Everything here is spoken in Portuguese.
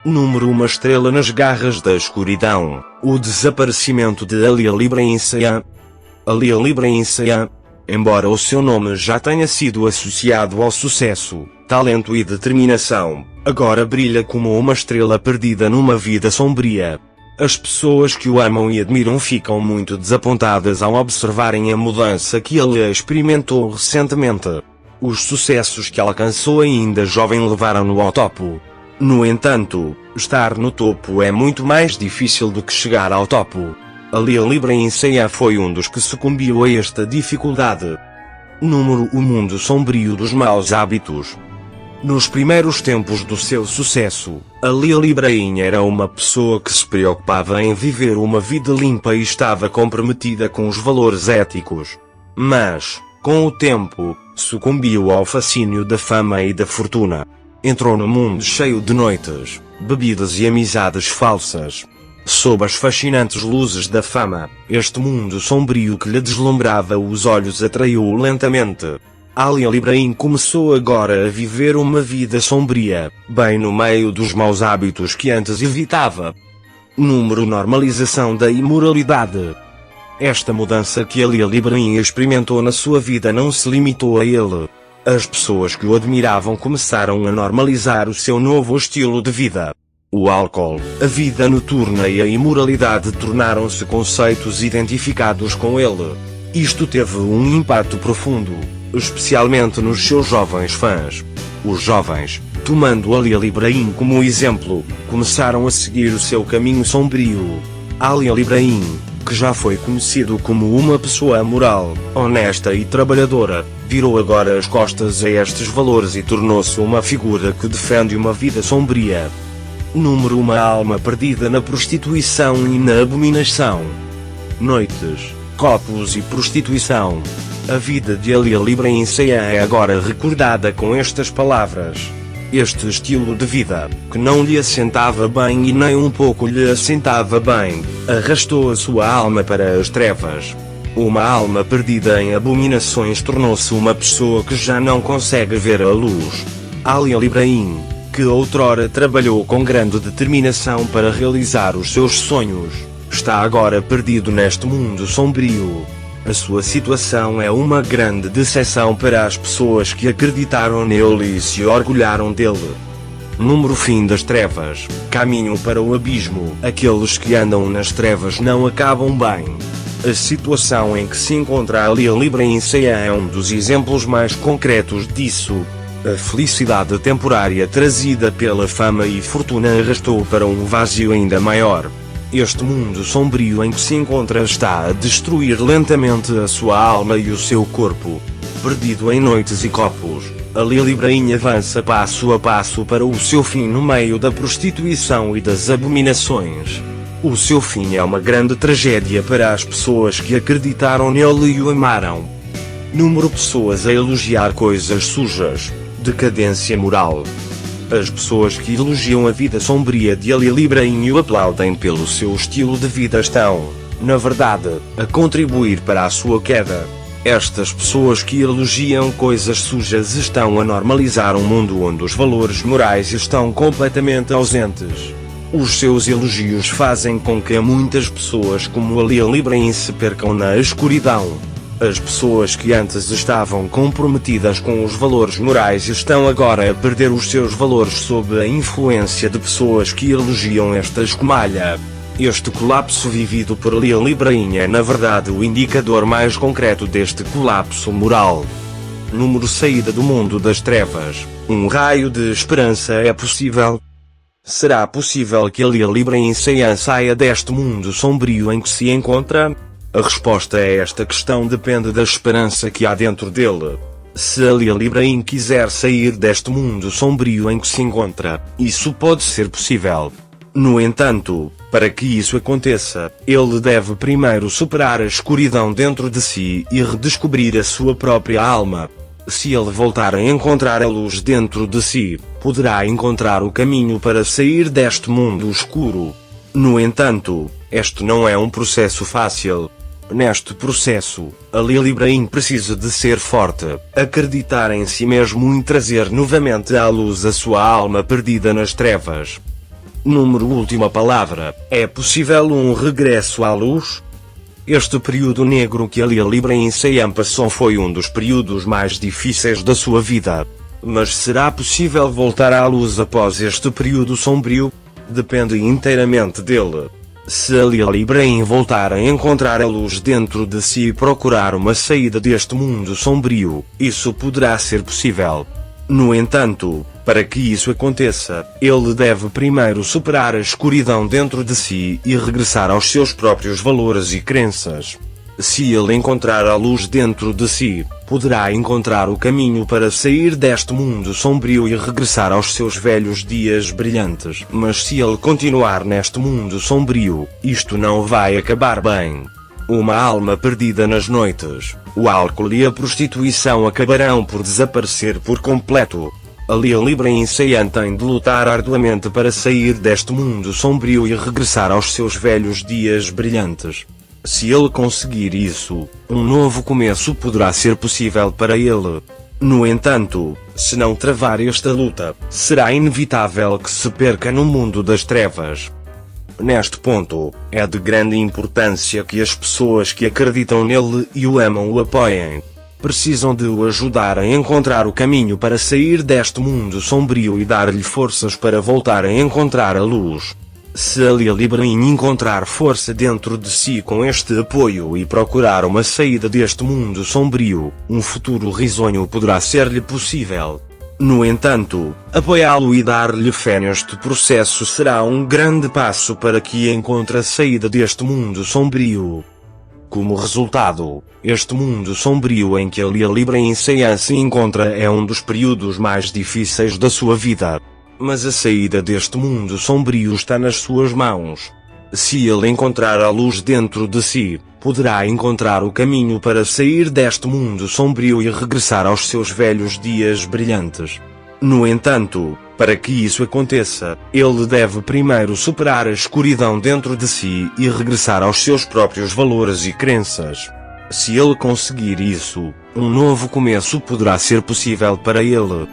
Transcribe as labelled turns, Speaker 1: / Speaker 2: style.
Speaker 1: Uma estrela nas garras da escuridão. O desaparecimento de Alil Ibrahim Saiam. Alil Ibrahim Saiam, embora o seu nome já tenha sido associado ao sucesso, talento e determinação, agora brilha como uma estrela perdida numa vida sombria. As pessoas que o amam e admiram ficam muito desapontadas ao observarem a mudança que ele experimentou recentemente. Os sucessos que alcançou ainda jovem levaram-no ao topo. No entanto, estar no topo é muito mais difícil do que chegar ao topo. Alil Ibrahim Saiam foi um dos que sucumbiu a esta dificuldade. O mundo sombrio dos maus hábitos. Nos primeiros tempos do seu sucesso, Alil Ibrahim era uma pessoa que se preocupava em viver uma vida limpa e estava comprometida com os valores éticos. Mas, com o tempo, sucumbiu ao fascínio da fama e da fortuna. Entrou no mundo cheio de noites, bebidas e amizades falsas. Sob as fascinantes luzes da fama, este mundo sombrio que lhe deslumbrava os olhos atraiu-o lentamente. Alil Ibrahim começou agora a viver uma vida sombria, bem no meio dos maus hábitos que antes evitava. Normalização da imoralidade. Esta mudança que Alil Ibrahim experimentou na sua vida não se limitou a ele. As pessoas que o admiravam começaram a normalizar o seu novo estilo de vida. O álcool, a vida noturna e a imoralidade tornaram-se conceitos identificados com ele. Isto teve um impacto profundo, especialmente nos seus jovens fãs. Os jovens, tomando Alil Ibrahim como exemplo, começaram a seguir o seu caminho sombrio. Alil Ibrahim, que já foi conhecido como uma pessoa moral, honesta e trabalhadora, virou agora as costas a estes valores e tornou-se uma figura que defende uma vida sombria. Uma alma perdida na prostituição e na abominação. Noites, copos e prostituição. A vida de Alil Ibrahim Saiam é agora recordada com estas palavras. Este estilo de vida, que não lhe assentava bem e nem um pouco lhe assentava bem, arrastou a sua alma para as trevas. Uma alma perdida em abominações tornou-se uma pessoa que já não consegue ver a luz. Alil Ibrahim, que outrora trabalhou com grande determinação para realizar os seus sonhos, está agora perdido neste mundo sombrio. A sua situação é uma grande decepção para as pessoas que acreditaram nele e se orgulharam dele. Fim das trevas, caminho para o abismo. Aqueles que andam nas trevas não acabam bem. A situação em que se encontra Alil Ibrahim Saiam é um dos exemplos mais concretos disso. A felicidade temporária trazida pela fama e fortuna arrastou para um vazio ainda maior. Este mundo sombrio em que se encontra está a destruir lentamente a sua alma e o seu corpo. Perdido em noites e copos, Alil Ibrahim avança passo a passo para o seu fim no meio da prostituição e das abominações. O seu fim é uma grande tragédia para as pessoas que acreditaram nele e o amaram. Pessoas a elogiar coisas sujas, decadência moral. As pessoas que elogiam a vida sombria de Alil Ibrahim e o aplaudem pelo seu estilo de vida estão, na verdade, a contribuir para a sua queda. Estas pessoas que elogiam coisas sujas estão a normalizar um mundo onde os valores morais estão completamente ausentes. Os seus elogios fazem com que muitas pessoas como Alil Ibrahim se percam na escuridão. As pessoas que antes estavam comprometidas com os valores morais estão agora a perder os seus valores sob a influência de pessoas que elogiam esta escumalha. Este colapso vivido por Alil Ibrahim é na verdade o indicador mais concreto deste colapso moral. Saída do mundo das trevas. Um raio de esperança é possível? Será possível que Alil Ibrahim Saiam saia deste mundo sombrio em que se encontra? A resposta a esta questão depende da esperança que há dentro dele. Se Alil Ibrahim quiser sair deste mundo sombrio em que se encontra, isso pode ser possível. No entanto, para que isso aconteça, ele deve primeiro superar a escuridão dentro de si e redescobrir a sua própria alma. Se ele voltar a encontrar a luz dentro de si, poderá encontrar o caminho para sair deste mundo escuro. No entanto, este não é um processo fácil. Neste processo, Alil Ibrahim precisa de ser forte, acreditar em si mesmo e trazer novamente à luz a sua alma perdida nas trevas. Última palavra, é possível um regresso à luz? Este período negro que a Lia Libra em Siam passou foi um dos períodos mais difíceis da sua vida. Mas será possível voltar à luz após este período sombrio? Depende inteiramente dele. Se a Lia Libra em voltar a encontrar a luz dentro de si e procurar uma saída deste mundo sombrio, isso poderá ser possível. No entanto, para que isso aconteça, ele deve primeiro superar a escuridão dentro de si e regressar aos seus próprios valores e crenças. Se ele encontrar a luz dentro de si, poderá encontrar o caminho para sair deste mundo sombrio e regressar aos seus velhos dias brilhantes. Mas se ele continuar neste mundo sombrio, isto não vai acabar bem. Uma alma perdida nas noites, o álcool e a prostituição acabarão por desaparecer por completo. A Lia Libra em Siam tem de lutar arduamente para sair deste mundo sombrio e regressar aos seus velhos dias brilhantes. Se ele conseguir isso, um novo começo poderá ser possível para ele. No entanto, se não travar esta luta, será inevitável que se perca no mundo das trevas. Neste ponto, é de grande importância que as pessoas que acreditam nele e o amam o apoiem. Precisam de o ajudar a encontrar o caminho para sair deste mundo sombrio e dar-lhe forças para voltar a encontrar a luz. Se a Lia Libra encontrar força dentro de si com este apoio e procurar uma saída deste mundo sombrio, um futuro risonho poderá ser-lhe possível. No entanto, apoiá-lo e dar-lhe fé neste processo será um grande passo para que encontre a saída deste mundo sombrio. Como resultado, este mundo sombrio em que a Lia Libra em Siam se encontra é um dos períodos mais difíceis da sua vida. Mas a saída deste mundo sombrio está nas suas mãos. Se ele encontrar a luz dentro de si, poderá encontrar o caminho para sair deste mundo sombrio e regressar aos seus velhos dias brilhantes. No entanto, para que isso aconteça, ele deve primeiro superar a escuridão dentro de si e regressar aos seus próprios valores e crenças. Se ele conseguir isso, um novo começo poderá ser possível para ele.